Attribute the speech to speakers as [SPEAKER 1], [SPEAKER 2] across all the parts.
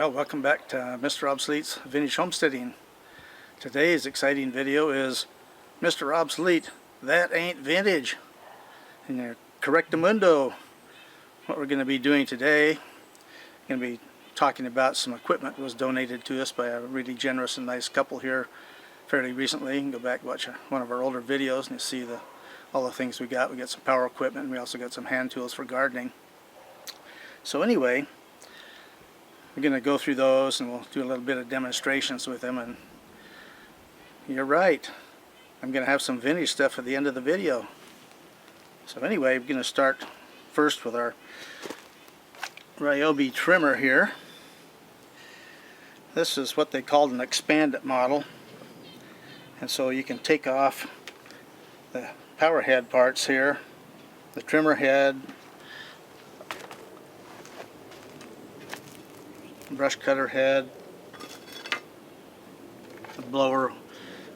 [SPEAKER 1] Well, welcome back to Mr. Obsolete's Vintage Homesteading. Today's exciting video is Mr. Obsolete, that ain't vintage. And your correctamundo. What we're going to be doing today, going to be talking about some equipment that was donated to us by a really generous and nice couple here fairly recently. You can go back and watch one of our older videos and you see all the things we got. We got some power equipment and we also got some hand tools for gardening. So anyway, we're going to go through those and we'll do a little bit of demonstrations with them. And you're right, I'm going to have some vintage stuff at the end of the video. So anyway, we're going to start first with our Ryobi trimmer here. This is what they called an Expand-It model. And so you can take off the power head parts here, the trimmer head, brush cutter head, the blower,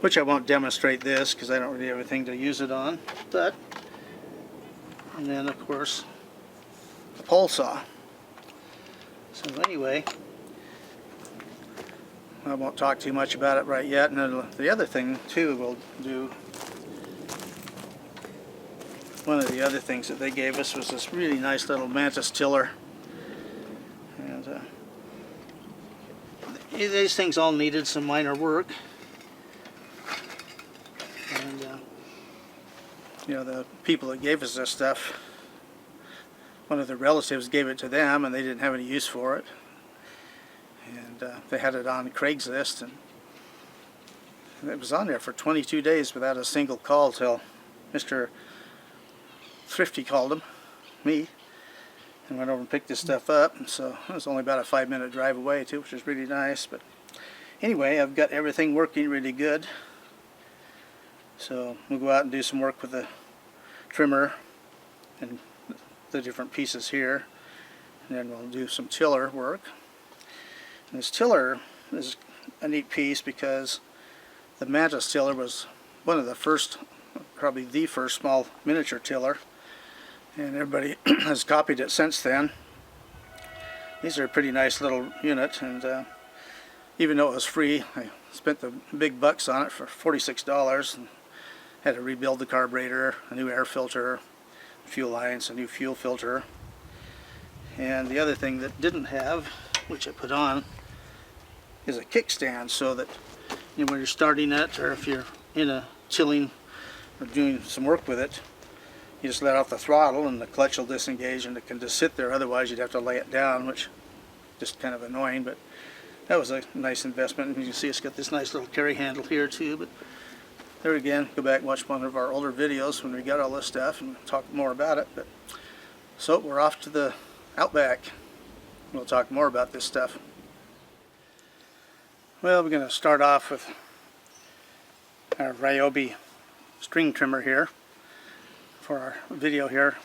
[SPEAKER 1] which I won't demonstrate this because I don't really have anything to use it on, and then of course the pole saw. So anyway, I won't talk too much about it right yet. And then the other thing too, we'll do, one of the other things that they gave us was this really nice little Mantis tiller. And these things all needed some minor work, and you know, the people that gave us this stuff, one of the relatives gave it to them and they didn't have any use for it, and they had it on Craigslist, and it was on there for 22 days without a single call till Mr. Thrifty called him, me, and went over and picked this stuff up. And so it was only about a 5-minute drive away too, which is really nice. But anyway, I've got everything working really good. So we'll go out and do some work with the trimmer and the different pieces here, and then we'll do some tiller work. And this tiller is a neat piece because the Mantis tiller was one of the first, probably the first small miniature tiller, and everybody has copied it since then. These are a pretty nice little unit, and even though it was free, I spent the big bucks on it for $46 and had to rebuild the carburetor, a new air filter, fuel lines, a new fuel filter. And the other thing that didn't have, which I put on, is a kickstand, so that when you're starting it, or if you're in a tilling or doing some work with it, you just let off the throttle and the clutch will disengage and it can just sit there. Otherwise you'd have to lay it down, which is just kind of annoying, but that was a nice investment. And you can see it's got this nice little carry handle here too. But there again, go back and watch one of our older videos when we got all this stuff and talk more about it. But so we're off to the outback. We'll talk more about this stuff. Well, we're going to start off with our Ryobi string trimmer here for our video here.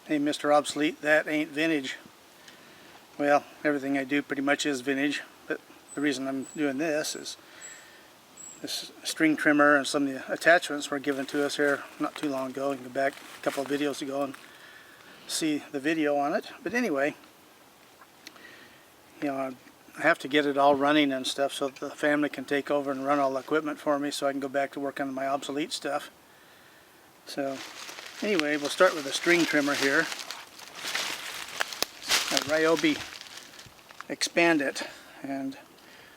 [SPEAKER 1] Hey, Mr. Obsolete, that ain't vintage. Well, everything I do pretty much is vintage, but the reason I'm doing this is this string trimmer and some of the attachments were given to us here not too long ago. You can go back a couple of videos ago and see the video on it. But anyway, you know, I have to get it all running and stuff so that the family can take over and run all the equipment for me so I can go back to work on my obsolete stuff. So anyway, we'll start with a string trimmer here, a Ryobi Expand-It, and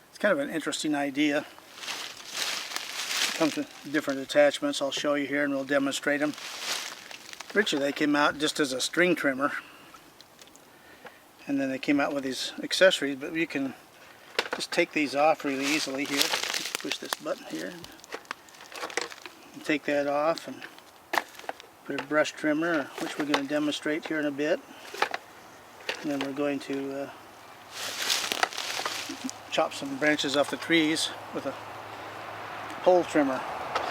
[SPEAKER 1] it's kind of an interesting idea. It comes with different attachments. I'll show you here and we'll demonstrate them. Originally they came out just as a string trimmer, and then they came out with these accessories, but you can just take these off really easily here. Just push this button here and take that off and put a brush trimmer, which we're going to demonstrate here in a bit. And then we're going to chop some branches off the trees with a pole trimmer.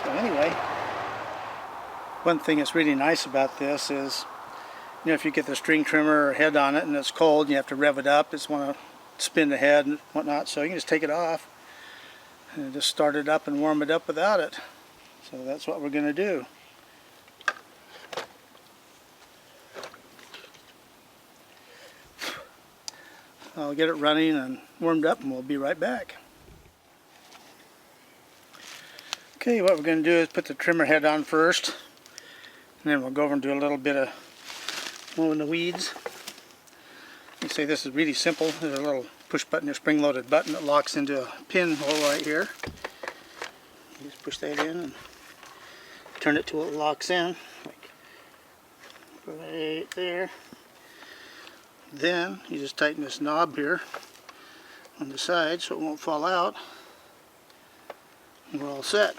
[SPEAKER 1] So anyway, one thing that's really nice about this is, you know, if you get the string trimmer head on it and it's cold and you have to rev it up, it's want to spin the head and whatnot, so you can just take it off and just start it up and warm it up without it. So that's what we're going to do. I'll get it running and warmed up and we'll be right back. Okay, what we're going to do is put the trimmer head on first, and then we'll go over and do a little bit of mowing the weeds. You say this is really simple. There's a little push button, a spring-loaded button that locks into a pinhole right here. You just push that in and turn it till it locks in, like right there. Then you just tighten this knob here on the side so it won't fall out. And we're all set.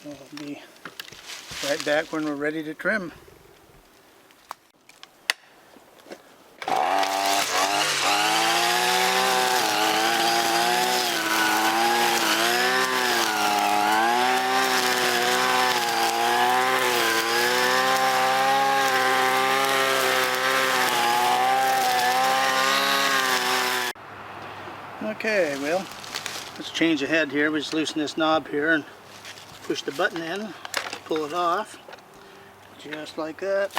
[SPEAKER 1] We'll be right back when we're ready to trim. Okay, well, let's change the head here. We just loosen this knob here and push the button in, pull it off, just like that.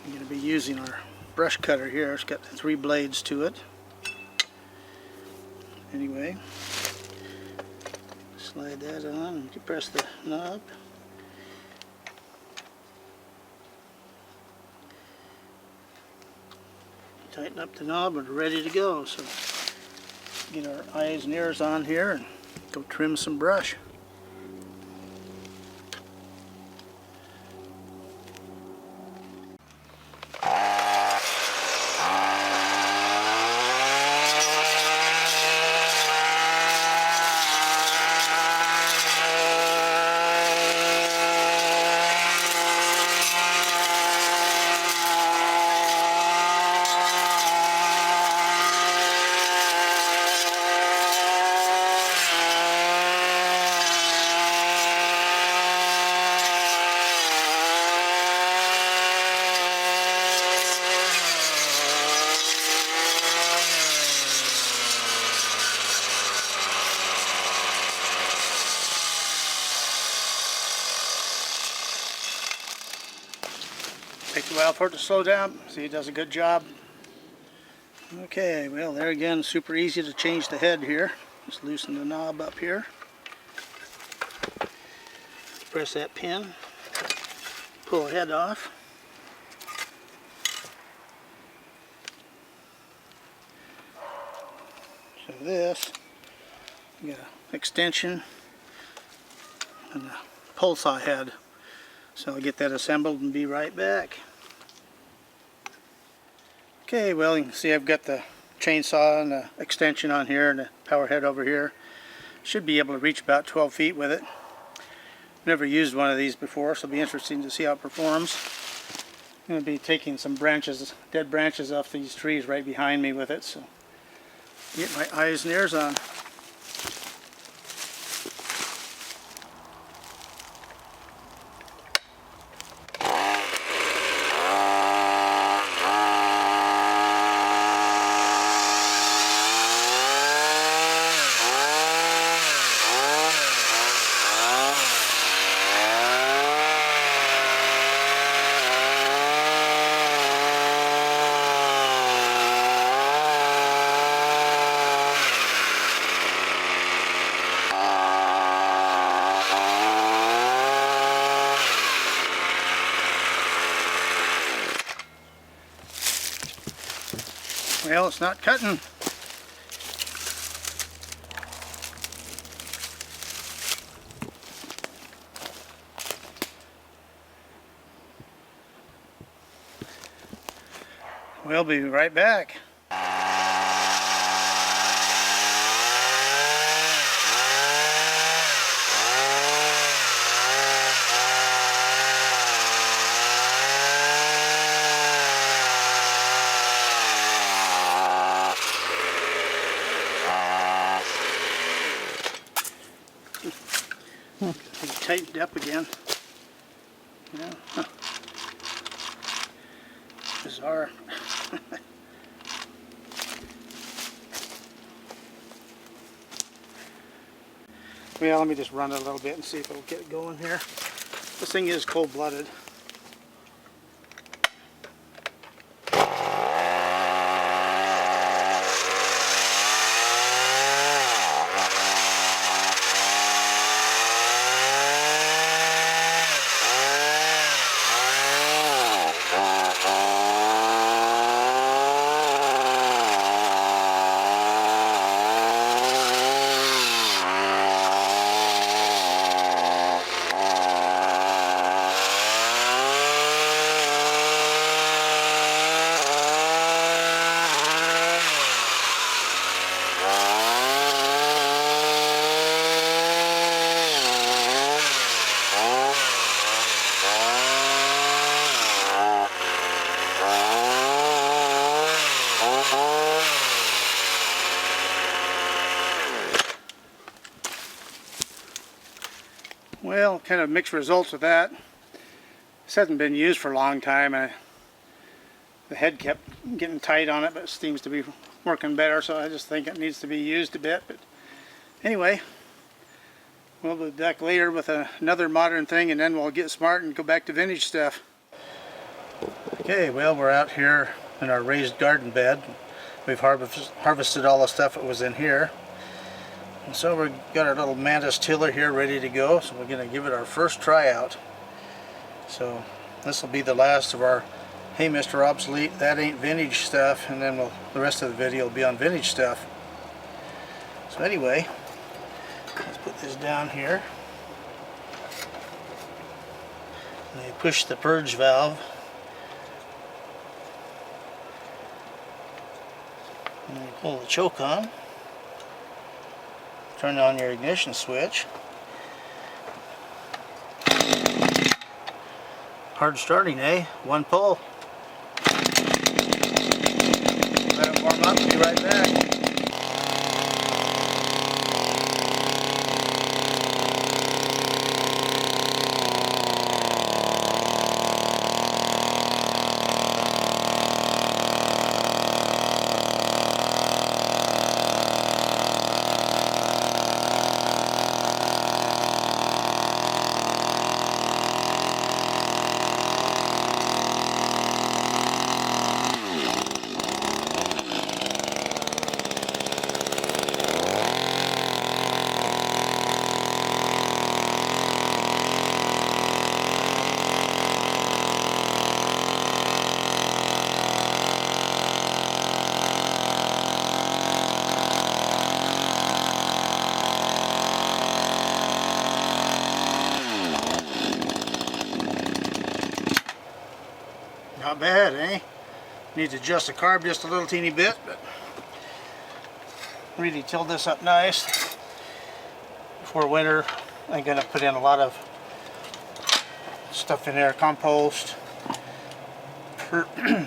[SPEAKER 1] I'm going to be using our brush cutter here. It's got 3 blades to it. Anyway, slide that on and you press the knob. Tighten up the knob and we're ready to go. So get our eyes and ears on here and go trim some brush. Takes a while for it to slow down. See, it does a good job. Okay, well, there again, super easy to change the head here. Just loosen the knob up here. Press that pin. Pull the head off. So this, you got an extension and a pole saw head. So I'll get that assembled and be right back. Okay, well, you can see I've got the chainsaw and the extension on here and the power head over here. Should be able to reach about 12 feet with it. Never used one of these before, so it'll be interesting to see how it performs. I'm going to be taking some branches, dead branches off these trees right behind me with it, so get my eyes and ears on. Well, it's not cutting. We'll be right back. Tightened up again. Yeah. Huh. Bizarre. Well, let me just run it a little bit and see if it'll get going here. This thing is cold-blooded. Well, kind of mixed results with that. This hasn't been used for a long time. The head kept getting tight on it, but it seems to be working better, so I just think it needs to be used a bit. But anyway, we'll be back later with another modern thing, and then we'll get smart and go back to vintage stuff. Okay, well, we're out here in our raised garden bed. We've harvested all the stuff that was in here. And so we've got our little Mantis tiller here ready to go, so we're going to give it our first try out. So this will be the last of our Hey Mr. Obsolete, That Ain't Vintage stuff, and then the rest of the video will be on vintage stuff. So anyway, let's put this down here. And you push the purge valve. And you pull the choke on. Turn on your ignition switch. Hard starting, eh? One pull. Let it warm up, be right back. Not bad, eh? Need to adjust the carb just a little teeny bit, but really tilled this up nice. Before winter, I'm going to put in a lot of stuff in there, compost,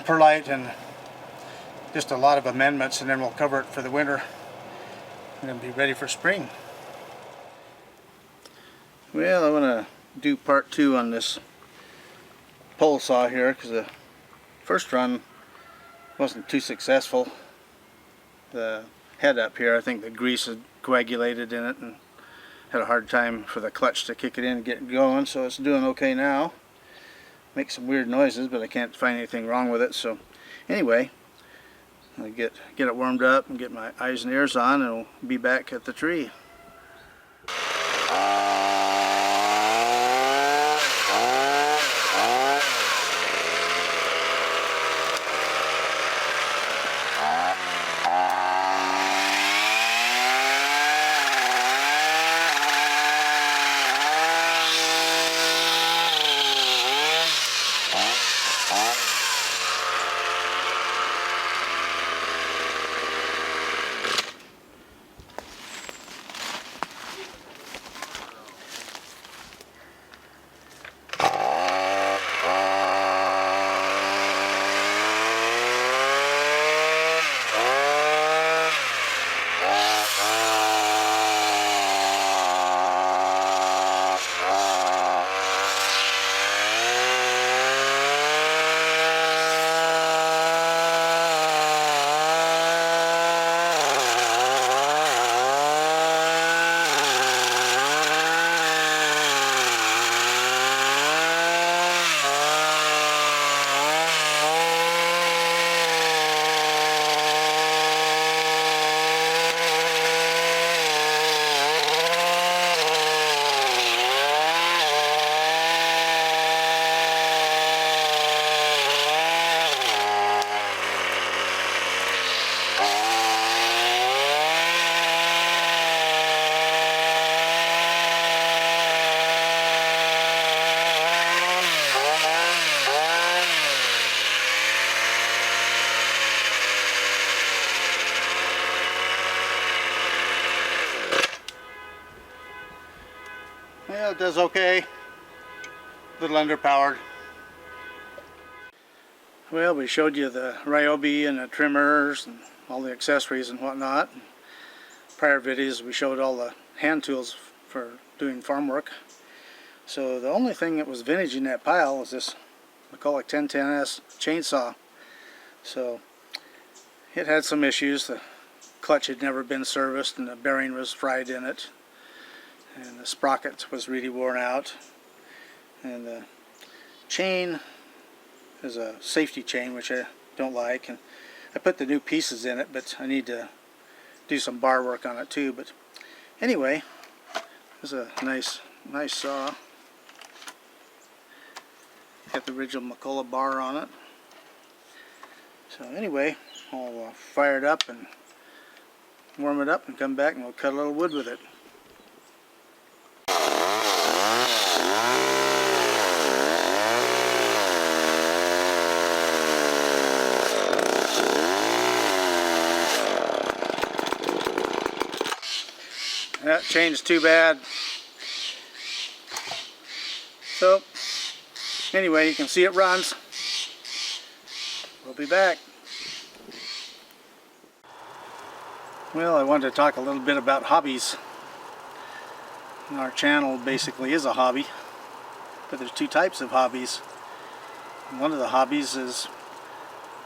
[SPEAKER 1] perlite, and just a lot of amendments, and then we'll cover it for the winter and then be ready for spring. Well, I want to do part 2 on this pole saw here, because the first run wasn't too successful. The head up here, I think the grease had coagulated in it and had a hard time for the clutch to kick it in and get it going, so it's doing okay now. Makes some weird noises, but I can't find anything wrong with it. So anyway, I'll get it warmed up and get my eyes and ears on, and we'll be back at the tree. Well, it does okay. A little underpowered. Well, we showed you the Ryobi and the trimmers and all the accessories and whatnot. In prior videos we showed all the hand tools for doing farm work. So the only thing that was vintage in that pile was this McCulloch 1010S chainsaw. So it had some issues. The clutch had never been serviced and the bearing was fried in it. And the sprocket was really worn out. And the chain is a safety chain, which I don't like, and I put the new pieces in it, but I need to do some bar work on it too. But anyway, it's a nice saw. Got the original McCulloch bar on it. So anyway, I'll fire it up and warm it up and come back and we'll cut a little wood with it. That chain's too bad. So anyway, you can see it runs. We'll be back. Well, I wanted to talk a little bit about hobbies. Our channel basically is a hobby, but there's two types of hobbies. One of the hobbies is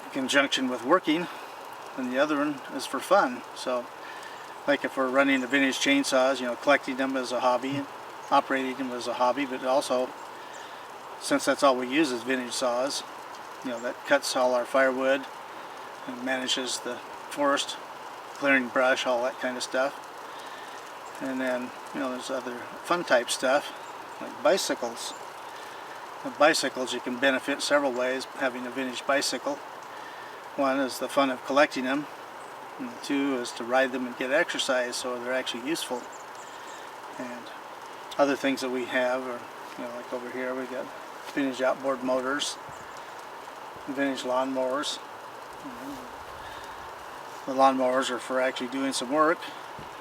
[SPEAKER 1] in conjunction with working, and the other one is for fun. So like if we're running the vintage chainsaws, you know, collecting them as a hobby, operating them as a hobby, but also, since that's all we use is vintage saws, you know, that cuts all our firewood and manages the forest, clearing brush, all that kind of stuff. And then, you know, there's other fun type stuff, like bicycles. With bicycles you can benefit several ways having a vintage bicycle. One is the fun of collecting them. And two is to ride them and get exercise, so they're actually useful. And other things that we have are, you know, like over here we got vintage outboard motors, vintage lawnmowers. The lawnmowers are for actually doing some work,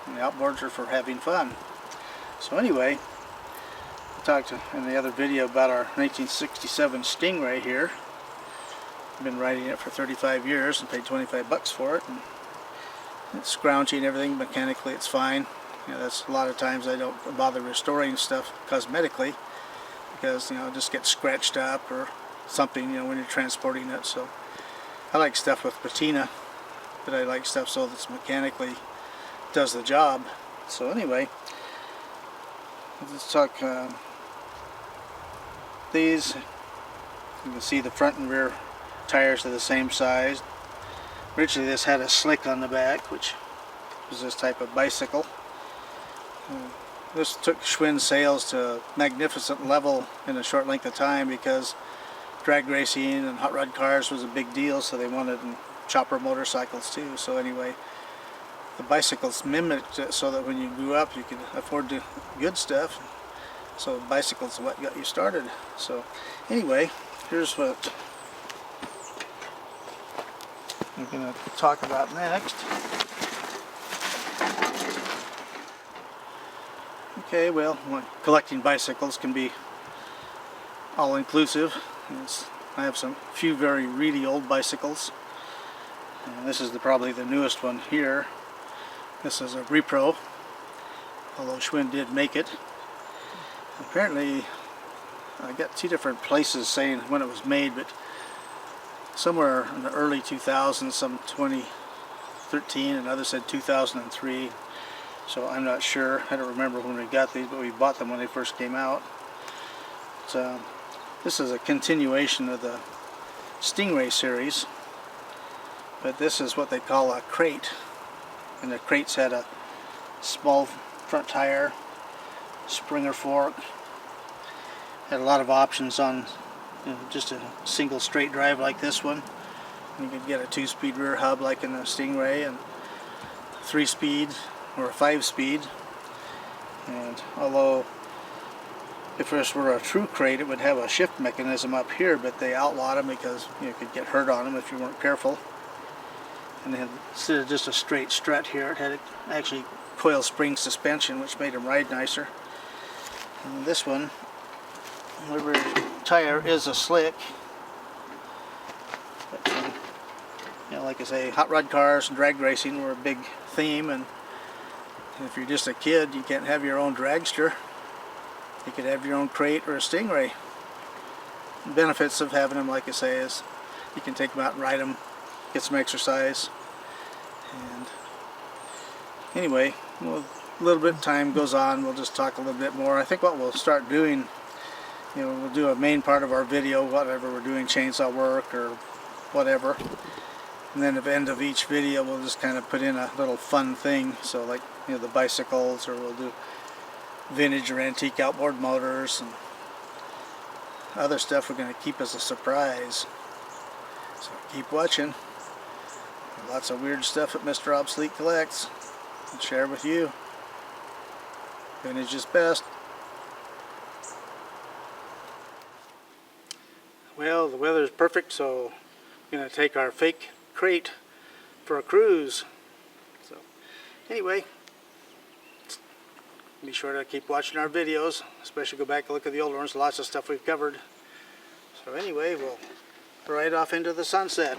[SPEAKER 1] and the outboards are for having fun. So anyway, I talked in the other video about our 1967 Sting Ray here. I've been riding it for 35 years and paid 25 bucks for it. And it's scrounchy and everything. Mechanically it's fine. You know, that's a lot of times I don't bother restoring stuff cosmetically because, you know, it just gets scratched up or something, you know, when you're transporting it. So I like stuff with patina, but I like stuff so that's mechanically does the job. So anyway, let's talk these. You can see the front and rear tires are the same size. Originally this had a slick on the back, which was this type of bicycle. This took Schwinn sales to a magnificent level in a short length of time because drag racing and hot rod cars was a big deal, so they wanted chopper motorcycles too. So anyway, the bicycles mimicked it so that when you grew up you could afford the good stuff. So bicycles are what got you started. So anyway, here's what I'm going to talk about next. Okay, well, collecting bicycles can be all-inclusive. I have some few very really old bicycles. And this is probably the newest one here. This is a Repro, although Schwinn did make it. Apparently, I got two different places saying when it was made, but somewhere in the early 2000s, some 2013, and others said 2003. So I'm not sure. I don't remember when we got these, but we bought them when they first came out. So this is a continuation of the Sting Ray series, but this is what they call a crate. And the crates had a small front tire, Springer fork, had a lot of options on, you know, just a single straight drive like this one. You could get a 2-speed rear hub like in the Sting Ray, and 3-speed or a 5-speed. And although if this were a true crate it would have a shift mechanism up here, but they outlawed them because you could get hurt on them if you weren't careful. And then instead of just a straight strut here, it had actually coil spring suspension, which made them ride nicer. And this one, the rear tire is a slick. like I say, hot rod cars and drag racing were a big theme, and if you're just a kid, you can't have your own dragster. You could have your own crate or a Stingray. The benefits of having them, like I say, is you can take them out and ride them, get some exercise. And anyway, well, a little bit of time goes on, we'll just talk a little bit more. I think what we'll start doing, we'll do a main part of our video, whatever we're doing, chainsaw work or whatever. And then at the end of each video, we'll just kind of put in a little fun thing. So like, the bicycles, or we'll do vintage or antique outboard motors and other stuff we're going to keep as a surprise. So keep watching. Lots of weird stuff that Mr. Obsolete collects. I'll share with you. Vintage is best. Well, the weather is perfect, so I'm going to take our fake crate for a cruise. So anyway, be sure to keep watching our videos, especially go back and look at the old ones. Lots of stuff we've covered. So anyway, we'll ride off into the sunset.